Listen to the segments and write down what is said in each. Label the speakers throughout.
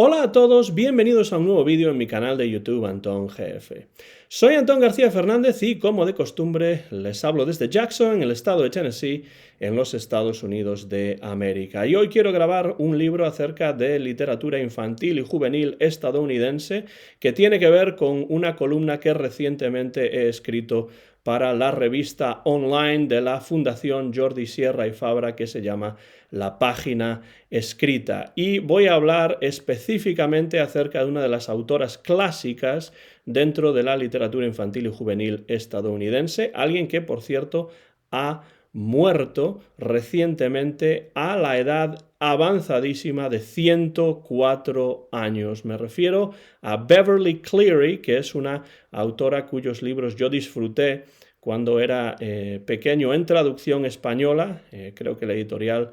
Speaker 1: Hola a todos, bienvenidos a un nuevo vídeo en mi canal de YouTube Antón GF. Soy Antón García Fernández y, como de costumbre, les hablo desde Jackson, en el estado de Tennessee, en los Estados Unidos de América. Y hoy quiero grabar un libro acerca de literatura infantil y juvenil estadounidense que tiene que ver con una columna que recientemente he escrito para la revista online de la Fundación Jordi Sierra y Fabra que se llama La Página Escrita. Y voy a hablar específicamente acerca de una de las autoras clásicas dentro de la literatura infantil y juvenil estadounidense, alguien que, por cierto, ha muerto recientemente a la edad avanzadísima de 104 años. Me refiero a Beverly Cleary, que es una autora cuyos libros yo disfruté cuando era pequeño en traducción española. Creo que la editorial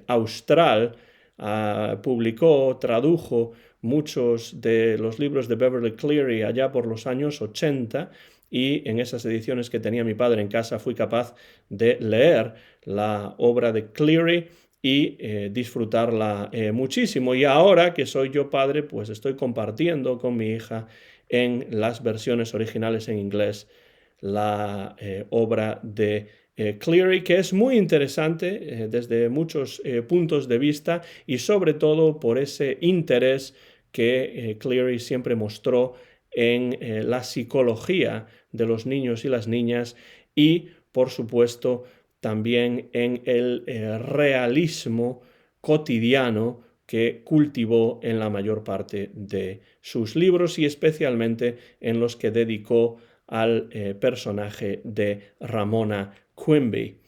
Speaker 1: Austral tradujo muchos de los libros de Beverly Cleary allá por los años 80, y en esas ediciones que tenía mi padre en casa fui capaz de leer la obra de Cleary y disfrutarla muchísimo. Y ahora que soy yo padre, pues estoy compartiendo con mi hija en las versiones originales en inglés la obra de Cleary, que es muy interesante desde muchos puntos de vista y sobre todo por ese interés que Cleary siempre mostró en la psicología de los niños y las niñas y, por supuesto, también en el realismo cotidiano que cultivó en la mayor parte de sus libros y especialmente en los que dedicó al personaje de Ramona Quimby.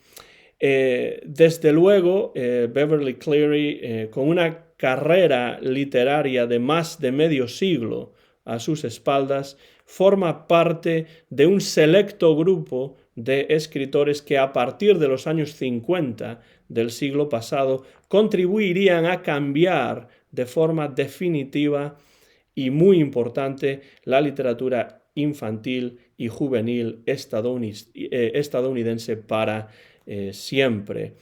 Speaker 1: Desde luego, Beverly Cleary, con una carrera literaria de más de medio siglo a sus espaldas, forma parte de un selecto grupo de escritores que a partir de los años 50 del siglo pasado contribuirían a cambiar de forma definitiva y muy importante la literatura infantil y juvenil estadounidense para siempre,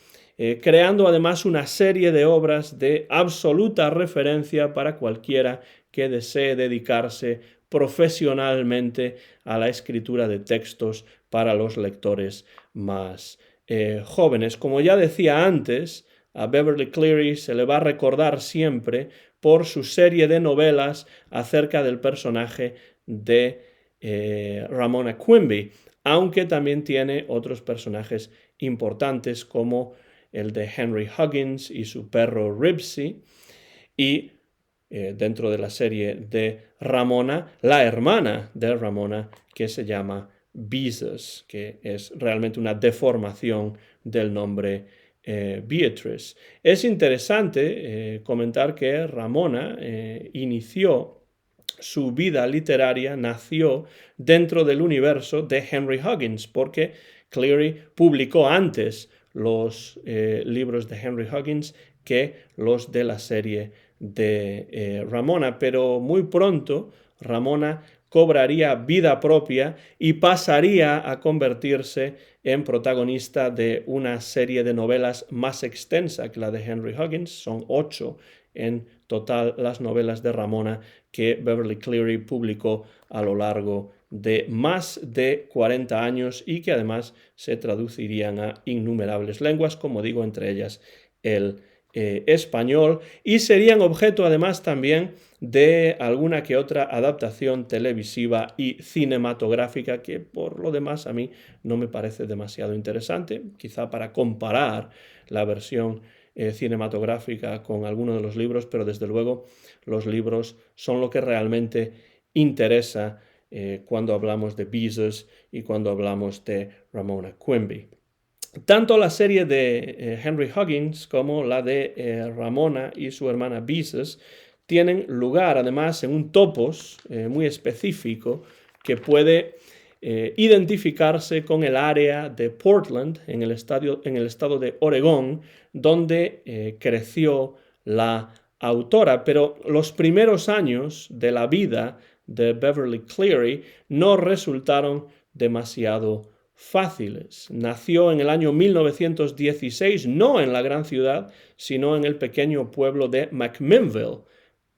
Speaker 1: creando además una serie de obras de absoluta referencia para cualquiera que desee dedicarse profesionalmente a la escritura de textos para los lectores más jóvenes. Como ya decía antes, a Beverly Cleary se le va a recordar siempre por su serie de novelas acerca del personaje de Ramona Quimby, aunque también tiene otros personajes importantes como el de Henry Huggins y su perro Ribsy, y dentro de la serie de Ramona, la hermana de Ramona, que se llama Beezus, que es realmente una deformación del nombre Beatrice. Es interesante comentar que Ramona inició su vida literaria, nació dentro del universo de Henry Huggins, porque Cleary publicó antes los libros de Henry Huggins que los de la serie de Ramona, pero muy pronto Ramona cobraría vida propia y pasaría a convertirse en protagonista de una serie de novelas más extensa que la de Henry Huggins. Son 8 en total las novelas de Ramona que Beverly Cleary publicó a lo largo de más de 40 años y que además se traducirían a innumerables lenguas, como digo, entre ellas el español, y serían objeto además también de alguna que otra adaptación televisiva y cinematográfica que por lo demás a mí no me parece demasiado interesante, quizá para comparar la versión cinematográfica con alguno de los libros, pero desde luego los libros son lo que realmente interesa cuando hablamos de Beezus y cuando hablamos de Ramona Quimby. Tanto la serie de Henry Huggins como la de Ramona y su hermana Beezus tienen lugar además en un topos muy específico que puede identificarse con el área de Portland en el estado de Oregón, donde creció la autora. Pero los primeros años de la vida de Beverly Cleary no resultaron demasiado fáciles. Nació en el año 1916, no en la gran ciudad, sino en el pequeño pueblo de McMinnville,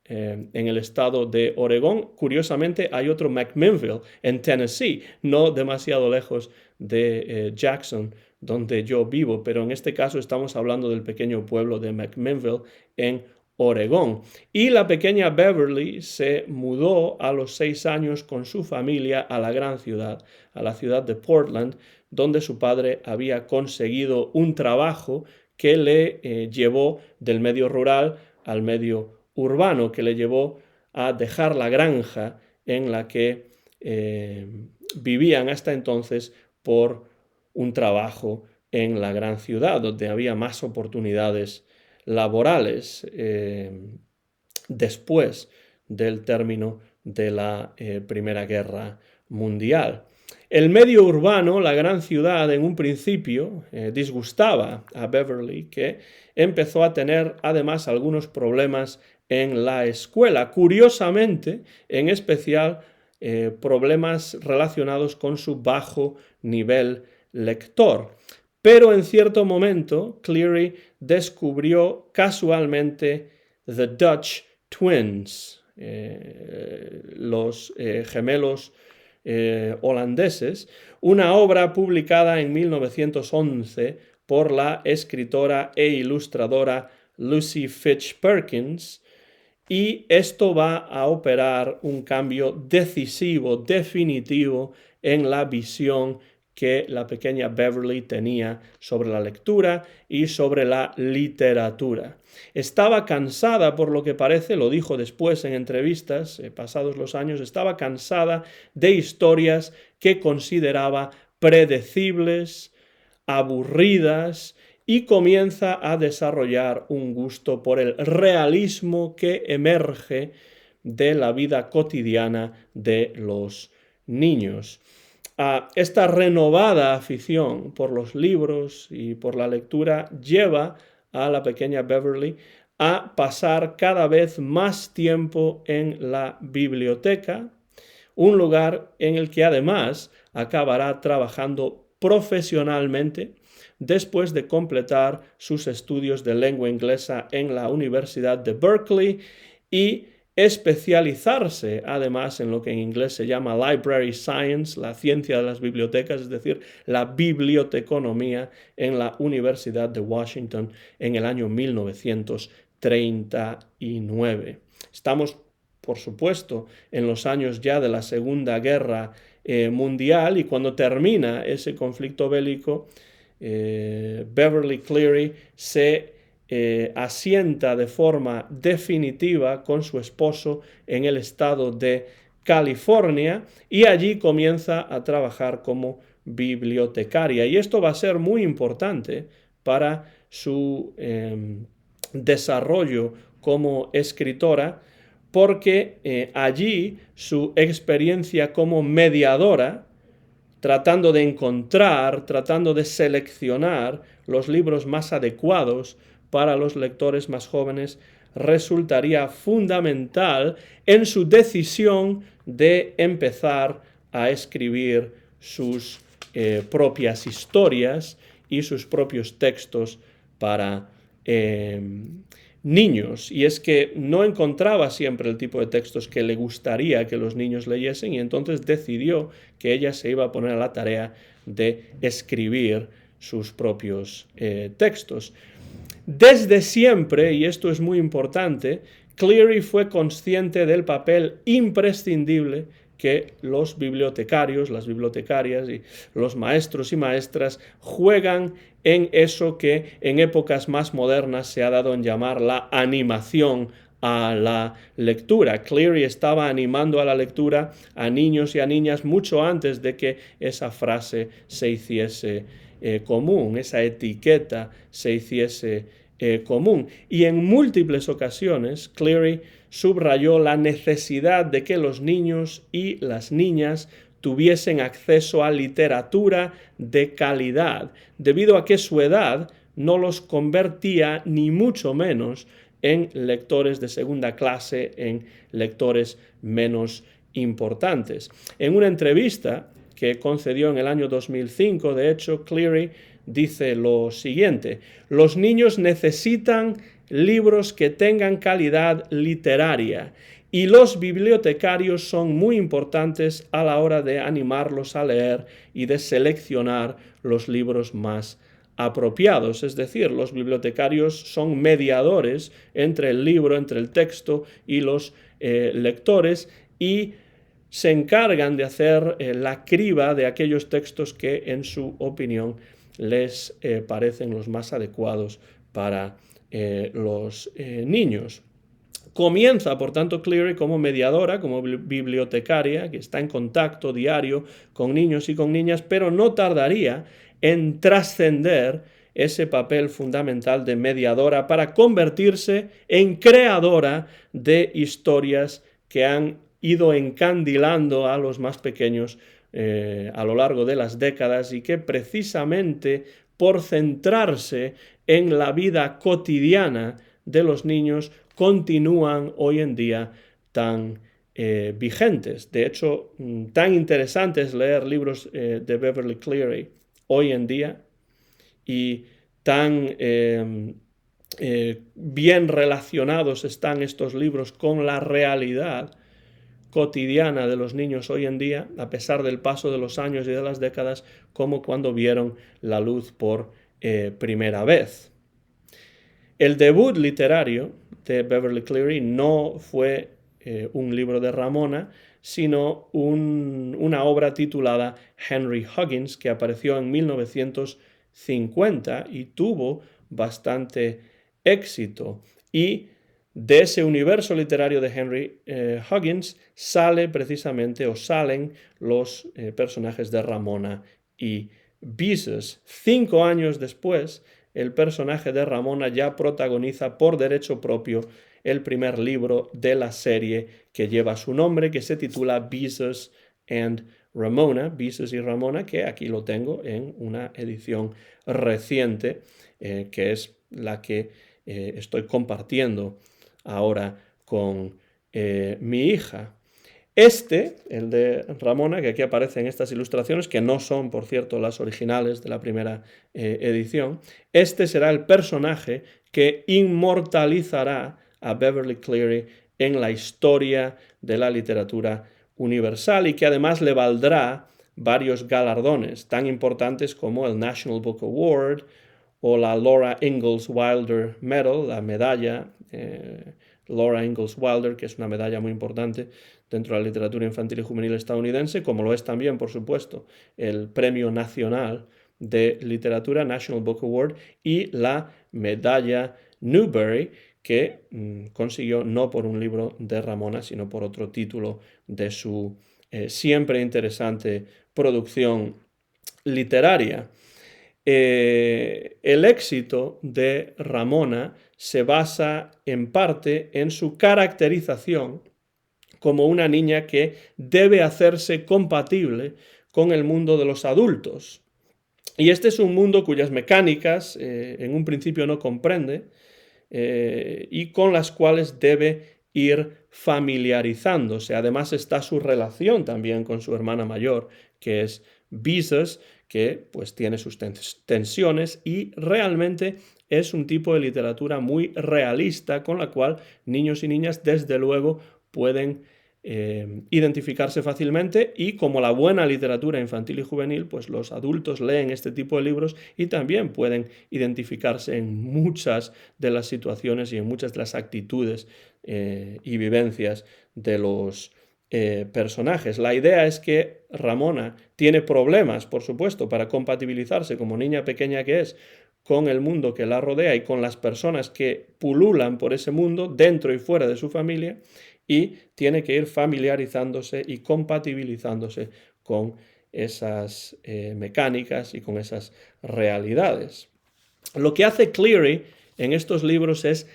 Speaker 1: en el estado de Oregón. Curiosamente, hay otro McMinnville en Tennessee, no demasiado lejos de Jackson, donde yo vivo, pero en este caso estamos hablando del pequeño pueblo de McMinnville en Oregón. Y la pequeña Beverly se mudó a los 6 años con su familia a la gran ciudad, a la ciudad de Portland, donde su padre había conseguido un trabajo que le llevó del medio rural al medio urbano, que le llevó a dejar la granja en la que vivían hasta entonces por un trabajo en la gran ciudad, donde había más oportunidades laborales después del término de la Primera Guerra Mundial. El medio urbano, la gran ciudad, en un principio disgustaba a Beverly, que empezó a tener además algunos problemas en la escuela. Curiosamente, en especial, problemas relacionados con su bajo nivel lector. Pero en cierto momento, Cleary descubrió casualmente The Dutch Twins, los gemelos holandeses, una obra publicada en 1911 por la escritora e ilustradora Lucy Fitch Perkins, y esto va a operar un cambio decisivo, definitivo en la visión que la pequeña Beverly tenía sobre la lectura y sobre la literatura. Estaba cansada, por lo que parece, lo dijo después en entrevistas, pasados los años, estaba cansada de historias que consideraba predecibles, aburridas, y comienza a desarrollar un gusto por el realismo que emerge de la vida cotidiana de los niños. Esta renovada afición por los libros y por la lectura lleva a la pequeña Beverly a pasar cada vez más tiempo en la biblioteca, un lugar en el que además acabará trabajando profesionalmente después de completar sus estudios de lengua inglesa en la Universidad de Berkeley y especializarse además en lo que en inglés se llama Library Science, la ciencia de las bibliotecas, es decir, la biblioteconomía, en la Universidad de Washington en el año 1939. Estamos, por supuesto, en los años ya de la Segunda Guerra Mundial, y cuando termina ese conflicto bélico, Beverly Cleary se asienta de forma definitiva con su esposo en el estado de California, y allí comienza a trabajar como bibliotecaria. Y esto va a ser muy importante para su desarrollo como escritora, porque allí su experiencia como mediadora, tratando de encontrar, tratando de seleccionar los libros más adecuados para los lectores más jóvenes, resultaría fundamental en su decisión de empezar a escribir sus propias historias y sus propios textos para niños. Y es que no encontraba siempre el tipo de textos que le gustaría que los niños leyesen, y entonces decidió que ella se iba a poner a la tarea de escribir sus propios textos. Desde siempre, y esto es muy importante, Cleary fue consciente del papel imprescindible que los bibliotecarios, las bibliotecarias y los maestros y maestras juegan en eso que en épocas más modernas se ha dado en llamar la animación a la lectura. Cleary estaba animando a la lectura a niños y a niñas mucho antes de que esa frase se hiciese común, esa etiqueta se hiciese común. Y en múltiples ocasiones Cleary subrayó la necesidad de que los niños y las niñas tuviesen acceso a literatura de calidad, debido a que su edad no los convertía ni mucho menos en lectores de segunda clase, en lectores menos importantes. En una entrevista que concedió en el año 2005, de hecho, Cleary dice lo siguiente: los niños necesitan libros que tengan calidad literaria. Y los bibliotecarios son muy importantes a la hora de animarlos a leer y de seleccionar los libros más apropiados. Es decir, los bibliotecarios son mediadores entre el libro, entre el texto y los lectores, y se encargan de hacer la criba de aquellos textos que, en su opinión, les parecen los más adecuados para los niños. Comienza, por tanto, Cleary como mediadora, como bibliotecaria, que está en contacto diario con niños y con niñas, pero no tardaría en trascender ese papel fundamental de mediadora para convertirse en creadora de historias que han ido encandilando a los más pequeños a lo largo de las décadas, y que precisamente por centrarse en la vida cotidiana de los niños continúan hoy en día tan vigentes. De hecho, tan interesante es leer libros de Beverly Cleary hoy en día, y tan bien relacionados están estos libros con la realidad cotidiana de los niños hoy en día, a pesar del paso de los años y de las décadas, como cuando vieron la luz por primera vez. El debut literario de Beverly Cleary no fue un libro de Ramona, sino una obra titulada Henry Huggins, que apareció en 1950 y tuvo bastante éxito. Y de ese universo literario de Henry Huggins salen los personajes de Ramona y Beezus. 5 años después, el personaje de Ramona ya protagoniza por derecho propio el primer libro de la serie que lleva su nombre, que se titula Beezus and Ramona, Beezus y Ramona, que aquí lo tengo en una edición reciente, que es la que estoy compartiendo ahora con mi hija. El de Ramona, que aquí aparece en estas ilustraciones, que no son, por cierto, las originales de la primera edición, este será el personaje que inmortalizará a Beverly Cleary en la historia de la literatura universal, y que además le valdrá varios galardones tan importantes como el National Book Award o la Laura Ingalls Wilder Medal, la medalla Laura Ingalls Wilder, que es una medalla muy importante dentro de la literatura infantil y juvenil estadounidense, como lo es también, por supuesto, el Premio Nacional de Literatura, National Book Award, y la medalla Newbery, que consiguió no por un libro de Ramona, sino por otro título de su siempre interesante producción literaria. El éxito de Ramona se basa en parte en su caracterización como una niña que debe hacerse compatible con el mundo de los adultos. Y este es un mundo cuyas mecánicas en un principio no comprende y con las cuales debe ir familiarizándose. Además está su relación también con su hermana mayor, que es Beezus, que pues tiene sus tensiones, y realmente es un tipo de literatura muy realista con la cual niños y niñas desde luego pueden identificarse fácilmente, y como la buena literatura infantil y juvenil, pues los adultos leen este tipo de libros y también pueden identificarse en muchas de las situaciones y en muchas de las actitudes y vivencias de los personajes. La idea es que Ramona tiene problemas, por supuesto, para compatibilizarse como niña pequeña que es con el mundo que la rodea y con las personas que pululan por ese mundo dentro y fuera de su familia, y tiene que ir familiarizándose y compatibilizándose con esas mecánicas y con esas realidades. Lo que hace Cleary en estos libros es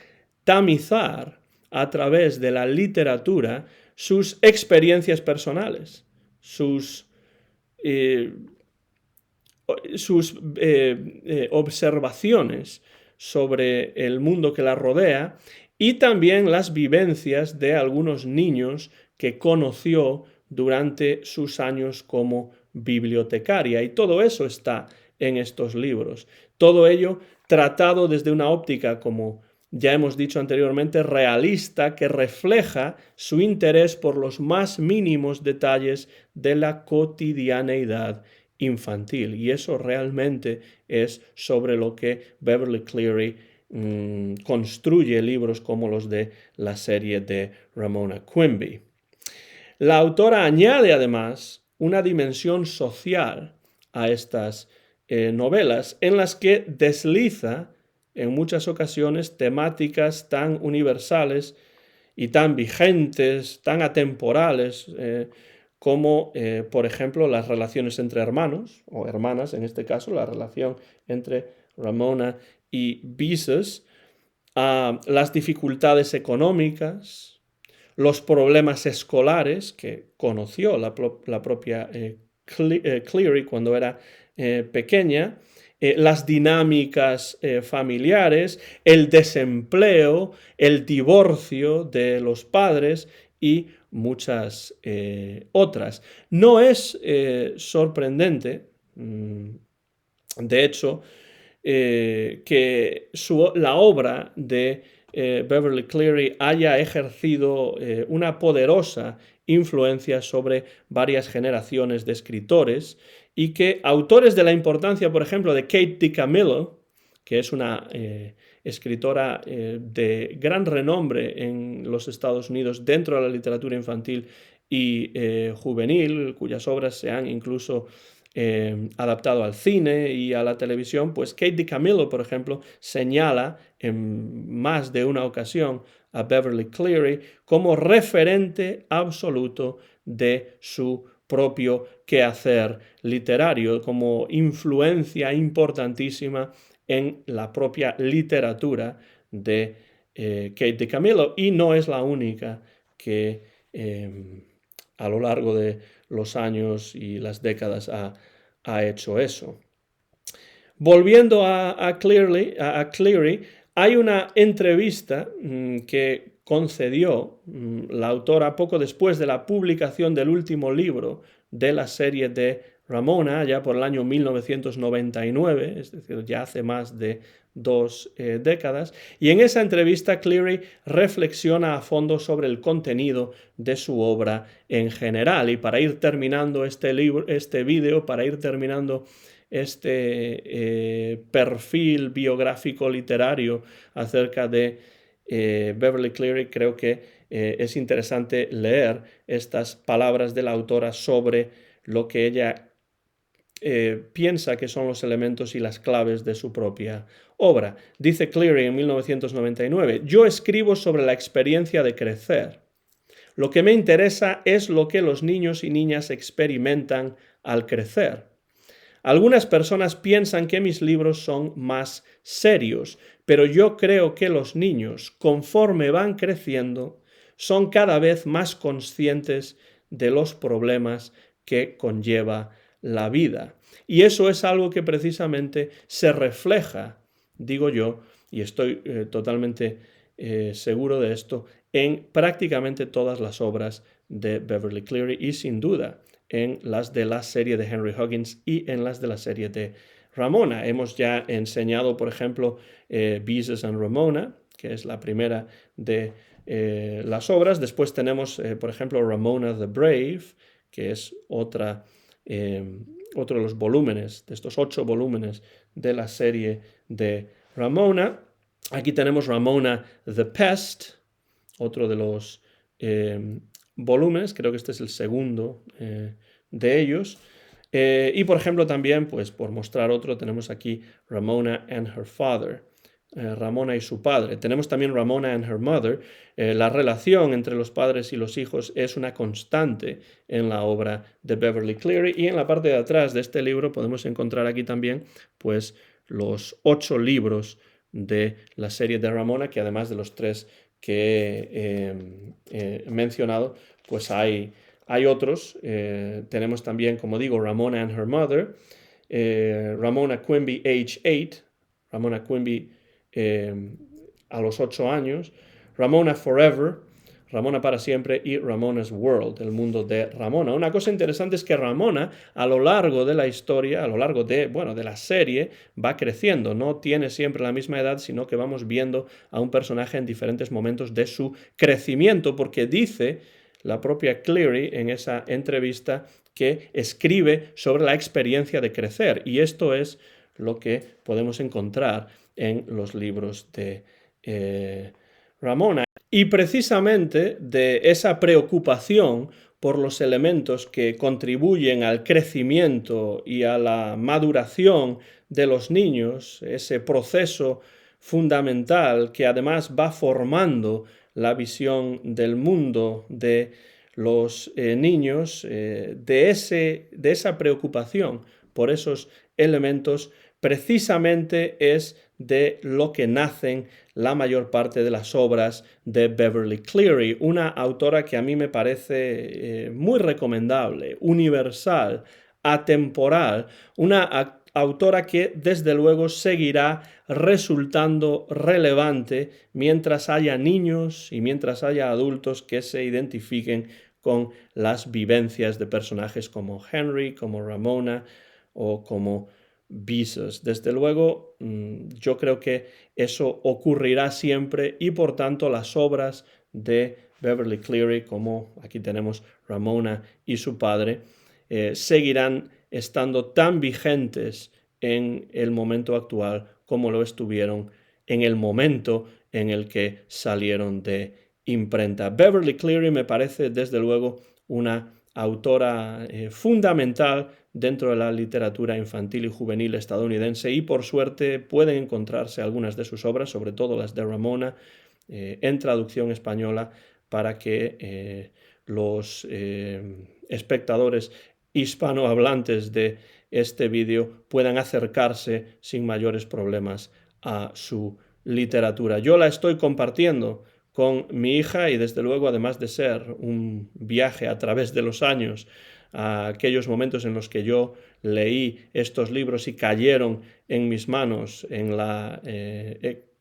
Speaker 1: tamizar a través de la literatura sus experiencias personales, sus observaciones sobre el mundo que la rodea, y también las vivencias de algunos niños que conoció durante sus años como bibliotecaria. Y todo eso está en estos libros. Todo ello tratado desde una óptica, como ya hemos dicho anteriormente, realista, que refleja su interés por los más mínimos detalles de la cotidianeidad infantil. Y eso realmente es sobre lo que Beverly Cleary construye libros como los de la serie de Ramona Quimby. La autora añade además una dimensión social a estas novelas en las que desliza en muchas ocasiones temáticas tan universales y tan vigentes, tan atemporales, como por ejemplo las relaciones entre hermanos o hermanas, en este caso la relación entre Ramona y Beezus, las dificultades económicas, los problemas escolares que conoció la propia Cleary cuando era pequeña, las dinámicas familiares, el desempleo, el divorcio de los padres y muchas otras. No es sorprendente, de hecho, que la obra de Beverly Cleary haya ejercido una poderosa influencia sobre varias generaciones de escritores y que autores de la importancia, por ejemplo, de Kate DiCamillo, que es una escritora de gran renombre en los Estados Unidos dentro de la literatura infantil y juvenil, cuyas obras se han incluso adaptado al cine y a la televisión, pues Kate DiCamillo, por ejemplo, señala en más de una ocasión a Beverly Cleary como referente absoluto de su propio quehacer literario, como influencia importantísima en la propia literatura de Kate DiCamillo, y no es la única que a lo largo de los años y las décadas ha hecho eso. Volviendo a Cleary, hay una entrevista que concedió la autora poco después de la publicación del último libro de la serie de Ramona, ya por el año 1999, es decir, ya hace más de 2 décadas, y en esa entrevista Cleary reflexiona a fondo sobre el contenido de su obra en general. Y para ir terminando este vídeo, para ir terminando este perfil biográfico literario acerca de Beverly Cleary, creo que es interesante leer estas palabras de la autora sobre lo que ella piensa que son los elementos y las claves de su propia obra. Dice Cleary en 1999, yo escribo sobre la experiencia de crecer. Lo que me interesa es lo que los niños y niñas experimentan al crecer. Algunas personas piensan que mis libros son más serios, pero yo creo que los niños, conforme van creciendo, son cada vez más conscientes de los problemas que conlleva la vida. Y eso es algo que precisamente se refleja, digo yo, y estoy totalmente seguro de esto, en prácticamente todas las obras de Beverly Cleary y sin duda en las de la serie de Henry Huggins y en las de la serie de Ramona. Hemos ya enseñado, por ejemplo, Beezus and Ramona, que es la primera de las obras. Después tenemos, por ejemplo, Ramona the Brave, que es otro de los volúmenes, de estos 8 volúmenes de la serie de Ramona. Aquí tenemos Ramona the Pest, otro de los volúmenes, creo que este es el segundo de ellos. Y por ejemplo también, pues por mostrar otro, tenemos aquí Ramona and her father, Ramona y su padre. Tenemos también Ramona and her mother. La relación entre los padres y los hijos es una constante en la obra de Beverly Cleary, y en la parte de atrás de este libro podemos encontrar aquí también pues los 8 libros de la serie de Ramona, que además de los 3 que he mencionado, pues hay otros. Tenemos también, como digo, Ramona and her mother, Ramona Quimby age 8, Ramona Quimby a los 8 años, Ramona Forever, Ramona para siempre y Ramona's World, el mundo de Ramona. Una cosa interesante es que Ramona, a lo largo de la historia, a lo largo de la serie, va creciendo. No tiene siempre la misma edad, sino que vamos viendo a un personaje en diferentes momentos de su crecimiento, porque dice la propia Cleary en esa entrevista que escribe sobre la experiencia de crecer, y esto es lo que podemos encontrar en los libros de Ramona. Y precisamente de esa preocupación por los elementos que contribuyen al crecimiento y a la maduración de los niños, ese proceso fundamental que además va formando la visión del mundo de los niños, de esa preocupación por esos elementos, precisamente es de lo que nacen la mayor parte de las obras de Beverly Cleary, una autora que a mí me parece muy recomendable, universal, atemporal, una autora que desde luego seguirá resultando relevante mientras haya niños y mientras haya adultos que se identifiquen con las vivencias de personajes como Henry, como Ramona o como Beezus. Desde luego, yo creo que eso ocurrirá siempre y por tanto las obras de Beverly Cleary, como aquí tenemos Ramona y su padre, seguirán estando tan vigentes en el momento actual como lo estuvieron en el momento en el que salieron de imprenta. Beverly Cleary me parece desde luego una autora fundamental dentro de la literatura infantil y juvenil estadounidense, y por suerte pueden encontrarse algunas de sus obras, sobre todo las de Ramona, en traducción española, para que los espectadores hispanohablantes de este vídeo puedan acercarse sin mayores problemas a su literatura. Yo la estoy compartiendo con mi hija y desde luego, además de ser un viaje a través de los años a aquellos momentos en los que yo leí estos libros y cayeron en mis manos en la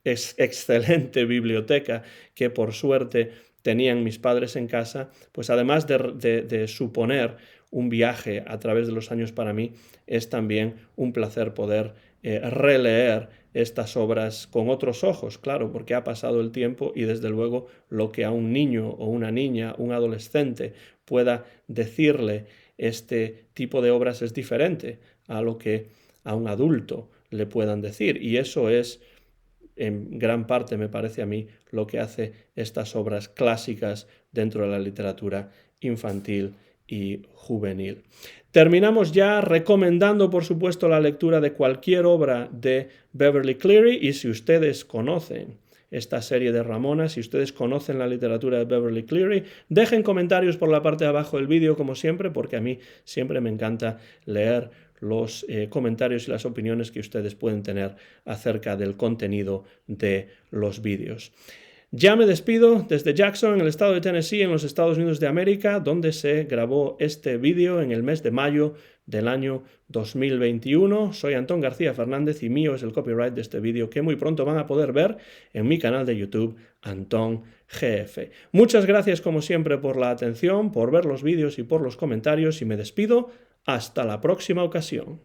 Speaker 1: excelente biblioteca que por suerte tenían mis padres en casa, pues además de suponer un viaje a través de los años para mí, es también un placer poder releer estas obras con otros ojos, claro, porque ha pasado el tiempo y desde luego lo que a un niño o una niña, un adolescente pueda decirle este tipo de obras es diferente a lo que a un adulto le puedan decir, y eso es en gran parte, me parece a mí, lo que hace estas obras clásicas dentro de la literatura infantil y juvenil. Terminamos ya recomendando, por supuesto, la lectura de cualquier obra de Beverly Cleary, y si ustedes conocen esta serie de Ramona, si ustedes conocen la literatura de Beverly Cleary, dejen comentarios por la parte de abajo del vídeo, como siempre, porque a mí siempre me encanta leer los comentarios y las opiniones que ustedes pueden tener acerca del contenido de los vídeos. Ya me despido desde Jackson, en el estado de Tennessee, en los Estados Unidos de América, donde se grabó este vídeo en el mes de mayo del año 2021. Soy Antón García Fernández y mío es el copyright de este vídeo, que muy pronto van a poder ver en mi canal de YouTube, Antón GF. Muchas gracias como siempre por la atención, por ver los vídeos y por los comentarios, y me despido hasta la próxima ocasión.